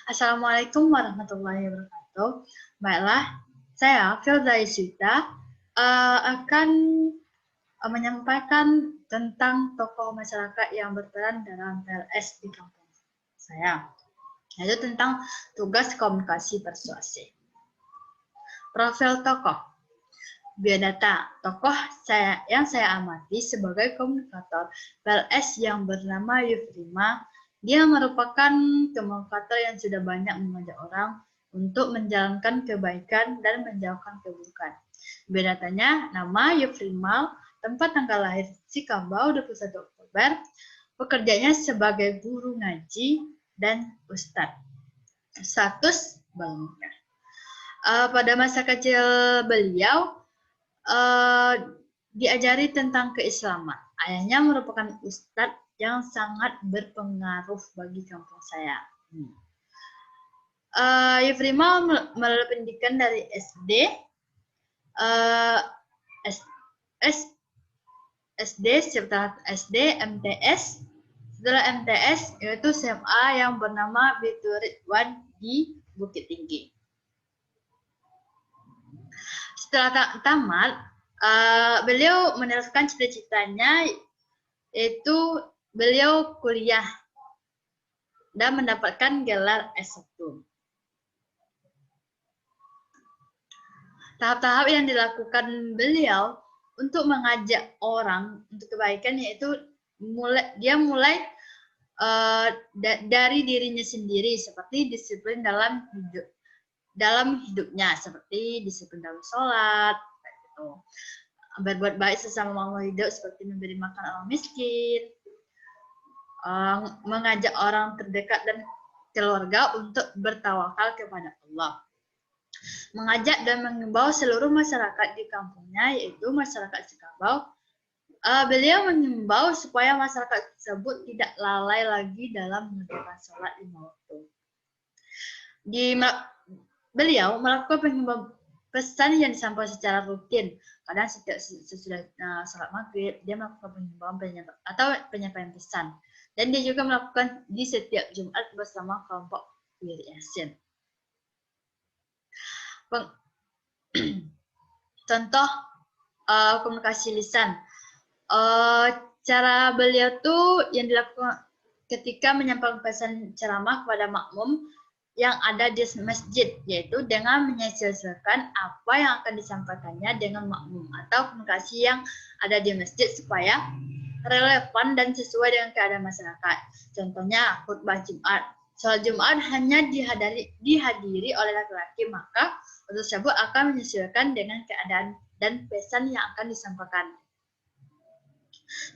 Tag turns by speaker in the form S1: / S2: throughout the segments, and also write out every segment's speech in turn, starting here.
S1: Assalamualaikum warahmatullahi wabarakatuh. Baiklah, saya Firda Isyita akan menyampaikan tentang tokoh masyarakat yang berperan dalam PLS di kampung saya, yaitu tentang tugas komunikasi persuasi. Profil tokoh. Biodata, tokoh yang saya amati sebagai komunikator PLS yang bernama Yufrima. Dia merupakan komunikator yang sudah banyak mengajak orang untuk menjalankan kebaikan dan menjauhkan keburukan. Biodatanya, nama Yufrima, tempat tanggal lahir Cikambau 21 Oktober, pekerjaannya sebagai guru ngaji dan ustadz. Status belum menikah. Pada masa kecil beliau diajari tentang keislaman. Ayahnya merupakan ustadz yang sangat berpengaruh bagi kampung saya. Yufrima melalui pendidikan dari SD, setelah SD, MTS, setelah MTS yaitu SMA yang bernama Baitur Ridwan di Bukit Tinggi. Setelah tamat, beliau meneruskan cita-citanya, yaitu beliau kuliah dan mendapatkan gelar S1. Tahap-tahap yang dilakukan beliau untuk mengajak orang untuk kebaikan yaitu dia mulai dari dirinya sendiri, seperti disiplin dalam hidupnya, seperti disiplin dalam sholat, gitu. Berbuat baik sesama makhluk hidup seperti memberi makan orang miskin, mengajak orang terdekat dan keluarga untuk bertawakal kepada Allah, mengajak dan mengimbau seluruh masyarakat di kampungnya, yaitu masyarakat Cikambau. Beliau mengimbau supaya masyarakat tersebut tidak lalai lagi dalam mengerjakan sholat 5 waktu. Beliau melakukan pengimbauan pesan yang disampaikan secara rutin. Kadang setiap sesudah sholat maghrib, dia melakukan pengimbauan penyampaian pesan. Dan dia juga melakukan di setiap Jumat bersama kelompok wirid Yasin. Contoh komunikasi lisan. Cara beliau tuh yang dilakukan ketika menyampaikan pesan ceramah kepada makmum yang ada di masjid, yaitu dengan menyesuaikan apa yang akan disampaikannya dengan makmum atau komunikasi yang ada di masjid supaya relevan dan sesuai dengan keadaan masyarakat. Contohnya khutbah Jumat. Sholat Jumat hanya dihadiri oleh laki-laki, maka tersebut akan menyesuaikan dengan keadaan dan pesan yang akan disampaikan.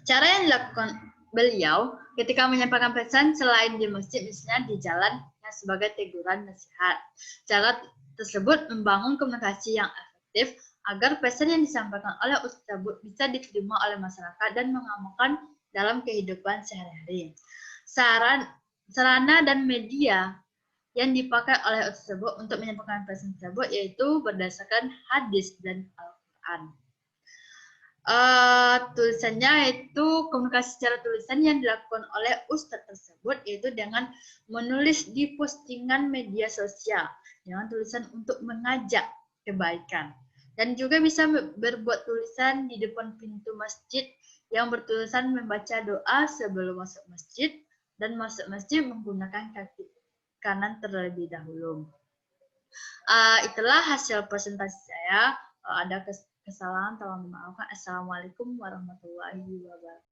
S1: Cara yang dilakukan beliau ketika menyampaikan pesan selain di masjid, misalnya di jalan, sebagai teguran nasihat. Cara tersebut membangun komunikasi yang efektif agar pesan yang disampaikan oleh ustadz tersebut bisa diterima oleh masyarakat dan mengamalkan dalam kehidupan sehari-hari. Sarana dan media yang dipakai oleh ustadz tersebut untuk menyampaikan pesan tersebut yaitu berdasarkan hadis dan Al-Quran. Tulisannya itu komunikasi secara tulisan yang dilakukan oleh ustadz tersebut, yaitu dengan menulis di postingan media sosial dengan tulisan untuk mengajak kebaikan, dan juga bisa berbuat tulisan di depan pintu masjid yang bertulisan membaca doa sebelum masuk masjid dan masuk masjid menggunakan kaki kanan terlebih dahulu. Itulah hasil presentasi saya. Ada kesalahan, tolong dimaafkan. Assalamualaikum warahmatullahi wabarakatuh.